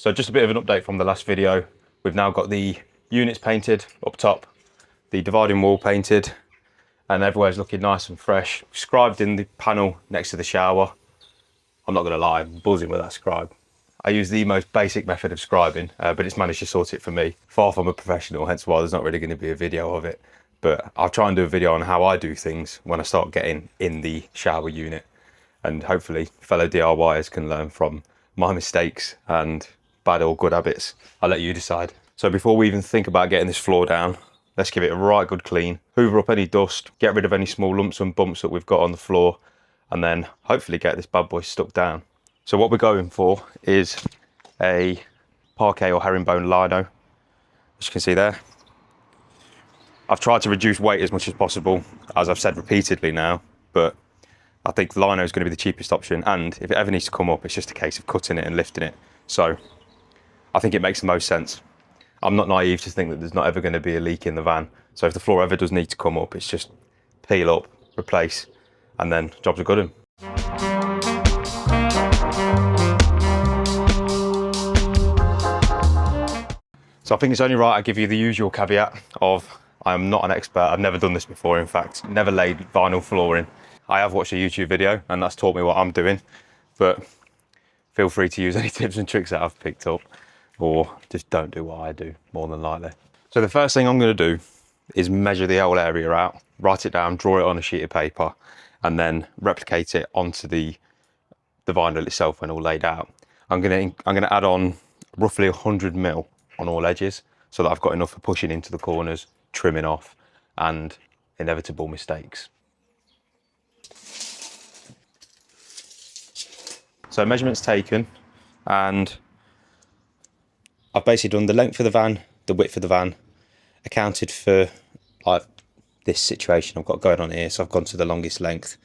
So just a bit of an update from the last video. We've now got the units painted up top, the dividing wall painted, and everywhere's looking nice and fresh. Scribed in the panel next to the shower. I'm not gonna lie, I'm buzzing with that scribe. I use the most basic method of scribing, but it's managed to sort it for me. Far from a professional, hence why there's not really gonna be a video of it. But I'll try and do a video on how I do things when I start getting in the shower unit. And hopefully fellow DIYers can learn from my mistakes and bad or good habits. I'll let you decide. So before we even think about getting this floor down, let's give it a right good clean, hoover up any dust, get rid of any small lumps and bumps that we've got on the floor, and then hopefully get this bad boy stuck down. So what we're going for is a parquet or herringbone lino, as you can see there. I've tried to reduce weight as much as possible, as I've said repeatedly now, but I think lino is going to be the cheapest option, and if it ever needs to come up, it's just a case of cutting it and lifting it. So I think it makes the most sense. I'm not naive to think that there's not ever going to be a leak in the van. So if the floor ever does need to come up, it's just peel up, replace, and then jobs are good 'un. So I think it's only right I give you the usual caveat of I'm not an expert. I've never done this before, in fact, never laid vinyl flooring. I have watched a YouTube video and that's taught me what I'm doing, but feel free to use any tips and tricks that I've picked up, or just don't do what I do, more than likely. So the first thing I'm going to do is measure the whole area out, write it down, draw it on a sheet of paper, and then replicate it onto the vinyl itself when all laid out. I'm going to add on roughly 100 mil on all edges, so that I've got enough for pushing into the corners, trimming off, and inevitable mistakes. So measurements taken, and I've basically done the length of the van, the width of the van, accounted for like this situation I've got going on here. So I've gone to the longest length,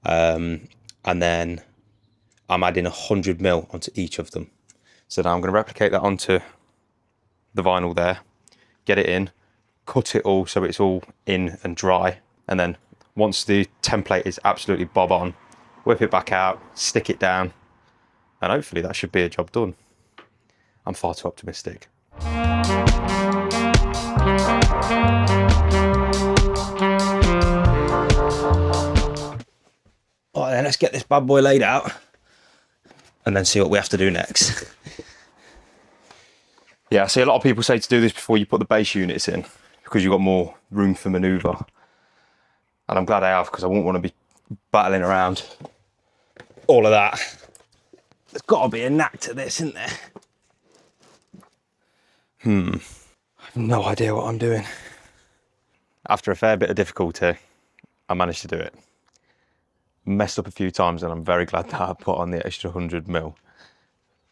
and then I'm adding 100 mil onto each of them. So now I'm going to replicate that onto the vinyl there, get it in, cut it all so it's all in and dry, and then once the template is absolutely bob on, whip it back out, stick it down, and hopefully that should be a job done. I'm far too optimistic. All right then, let's get this bad boy laid out and then see what we have to do next. Yeah, I see a lot of people say to do this before you put the base units in, because you've got more room for manoeuvre. And I'm glad I have, because I wouldn't want to be battling around all of that. There's got to be a knack to this, isn't there? I have no idea what I'm doing. After a fair bit of difficulty, I managed to do it. Messed up a few times, and I'm very glad that I put on the extra 100 mil.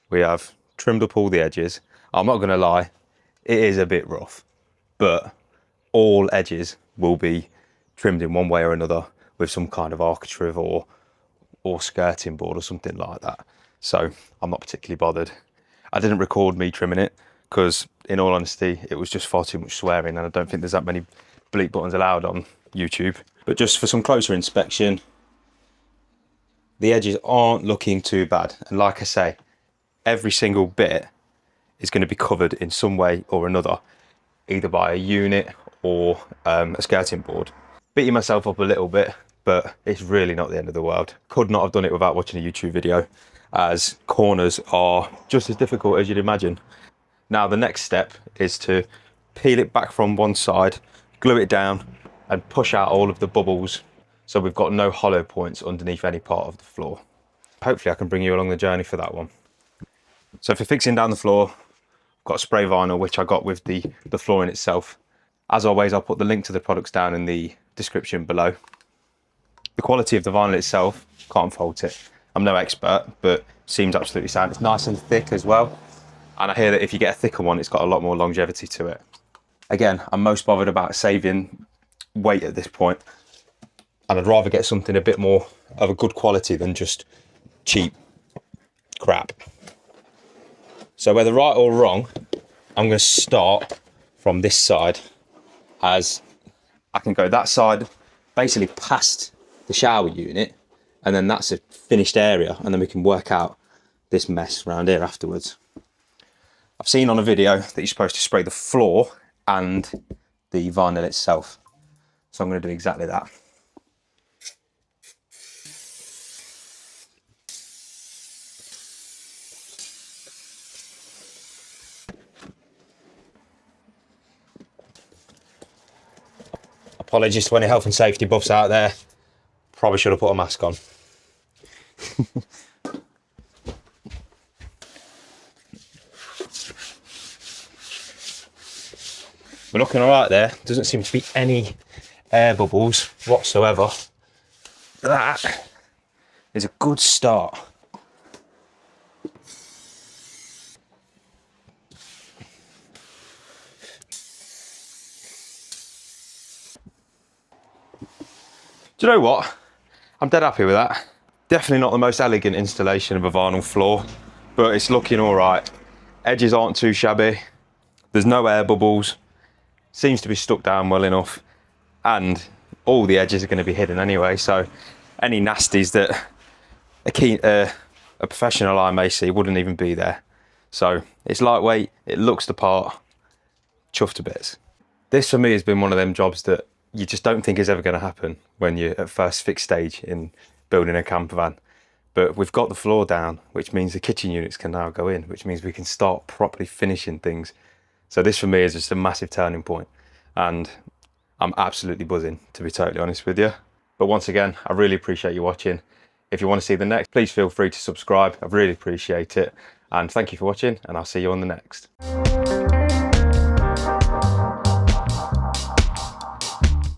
We have trimmed up all the edges. I'm not going to lie, it is a bit rough, but all edges will be trimmed in one way or another with some kind of architrave or skirting board or something like that. So I'm not particularly bothered. I didn't record me trimming it because, in all honesty, it was just far too much swearing, and I don't think there's that many bleep buttons allowed on YouTube. But just for some closer inspection, the edges aren't looking too bad. And like I say, every single bit is going to be covered in some way or another, either by a unit or a skirting board. Beating myself up a little bit, but it's really not the end of the world. Could not have done it without watching a YouTube video, as corners are just as difficult as you'd imagine. Now the next step is to peel it back from one side, glue it down, and push out all of the bubbles so we've got no hollow points underneath any part of the floor. Hopefully I can bring you along the journey for that one. So for fixing down the floor, I've got spray vinyl, which I got with the flooring itself. As always, I'll put the link to the products down in the description below. The quality of the vinyl itself, can't fault it. I'm no expert, but seems absolutely sound. It's nice and thick as well. And I hear that if you get a thicker one, it's got a lot more longevity to it. Again, I'm most bothered about saving weight at this point, and I'd rather get something a bit more of a good quality than just cheap crap. So whether right or wrong, I'm going to start from this side, as I can go that side, basically past the shower unit, and then that's a finished area, and then we can work out this mess around here afterwards. I've seen on a video that you're supposed to spray the floor and the vinyl itself. So I'm going to do exactly that. Apologies to any health and safety buffs out there. Probably should have put a mask on. We're looking all right there. Doesn't seem to be any air bubbles whatsoever. That is a good start. Do you know what? I'm dead happy with that. Definitely not the most elegant installation of a vinyl floor, but it's looking all right. Edges aren't too shabby. There's no air bubbles. Seems to be stuck down well enough. And all the edges are going to be hidden anyway, so any nasties that a professional eye may see wouldn't even be there. So it's lightweight, it looks the part, chuffed to bits. This for me has been one of them jobs that you just don't think is ever going to happen when you're at first fixed stage in building a camper van. But we've got the floor down, which means the kitchen units can now go in, which means we can start properly finishing things. So this for me is just a massive turning point, and I'm absolutely buzzing, to be totally honest with you. But once again, I really appreciate you watching. If you want to see the next, please feel free to subscribe. I really appreciate it. And thank you for watching, and I'll see you on the next.